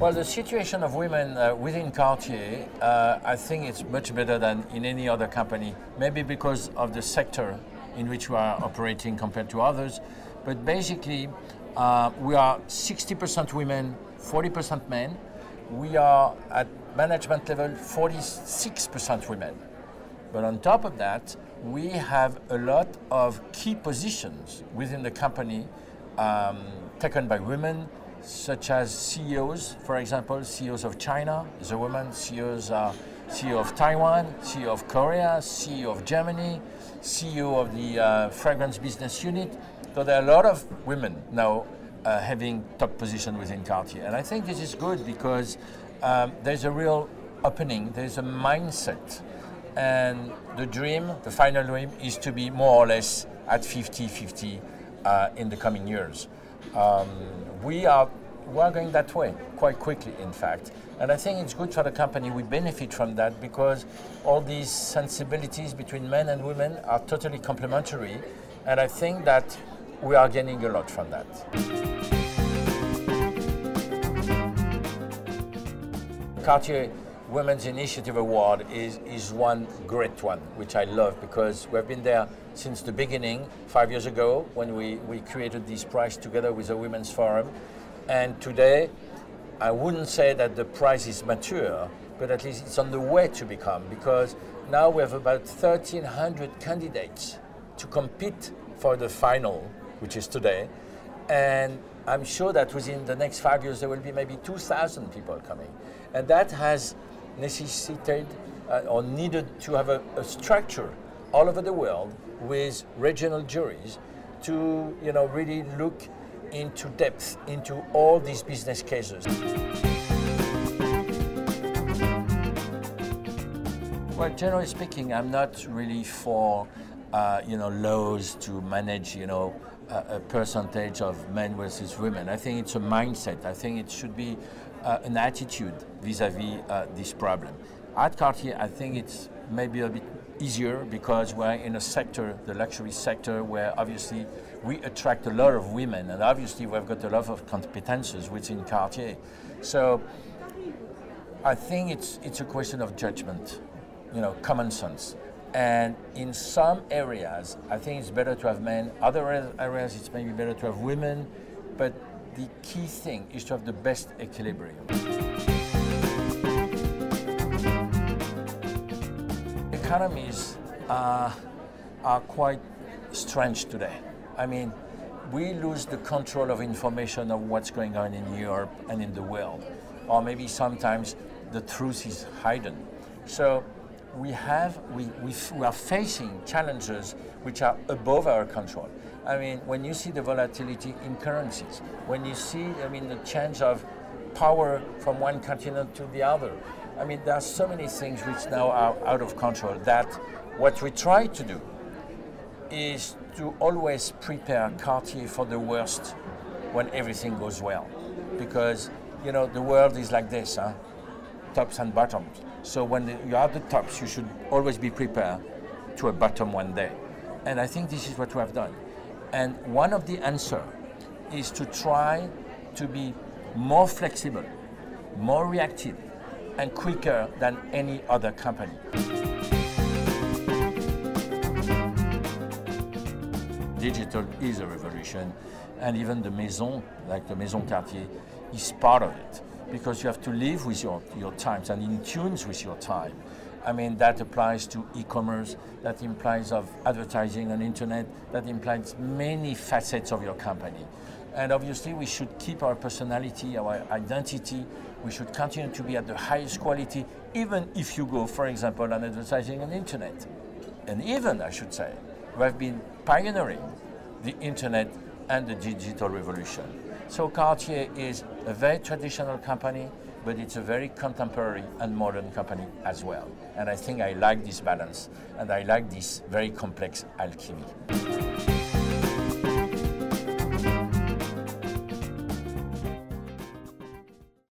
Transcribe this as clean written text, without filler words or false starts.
Well, the situation of women within Cartier, I think it's much better than in any other company, maybe because of the sector in which we are operating compared to others. But basically, we are 60% women, 40% men. We are at management level 46% women. But on top of that, we have a lot of key positions within the company taken by women, such as CEOs, for example, CEOs of China is a woman, CEO of Taiwan, CEO of Korea, CEO of Germany, CEO of the fragrance business unit. So there are a lot of women now having top position within Cartier. And I think this is good because there's a real opening, there's a mindset. And the dream, the final dream, is to be more or less at 50-50 in the coming years. We are going that way quite quickly, in fact. And I think it's good for the company. We benefit from that because all these sensibilities between men and women are totally complementary. And I think that we are gaining a lot from that. Cartier Women's Initiative Award is one great one, which I love because we've been there since the beginning, 5 years ago, when we created this prize together with the Women's Forum. And today, I wouldn't say that the prize is mature, but at least it's on the way to become, because now we have about 1,300 candidates to compete for the final, which is today. And I'm sure that within the next 5 years, there will be maybe 2,000 people coming. And that has necessitated or needed to have a structure all over the world with regional juries to really look into depth into all these business cases. Well, generally speaking, I'm not really for laws to manage a percentage of men versus women. I think it's a mindset. I think it should be an attitude vis-à-vis this problem. At Cartier, I think it's maybe a bit easier because we're in a sector, the luxury sector, where obviously we attract a lot of women, and obviously we've got a lot of competences within Cartier. So I think it's a question of judgment, common sense. And in some areas, I think it's better to have men. Other areas, it's maybe better to have women. But the key thing is to have the best equilibrium. Economies are quite strange today. I mean, we lose the control of information of what's going on in Europe and in the world. Or maybe sometimes the truth is hidden. So we are facing challenges which are above our control. I mean, when you see the volatility in currencies, when you see, the change of power from one continent to the other, there are so many things which now are out of control that what we try to do is to always prepare Cartier for the worst when everything goes well. Because, the world is like this, tops and bottoms. So when you are at the tops, you should always be prepared to a bottom one day. And I think this is what we have done. And one of the answers is to try to be more flexible, more reactive, and quicker than any other company. Digital is a revolution, and even the Maison, like the Maison Cartier, is part of it. Because you have to live with your times and in tune with your time. That applies to e-commerce, that implies of advertising on internet, that implies many facets of your company. And obviously we should keep our personality, our identity. We should continue to be at the highest quality, even if you go, for example, on advertising on internet. And even, I should say, we have been pioneering the internet and the digital revolution. So Cartier is a very traditional company, but it's a very contemporary and modern company as well. And I think I like this balance, and I like this very complex alchemy.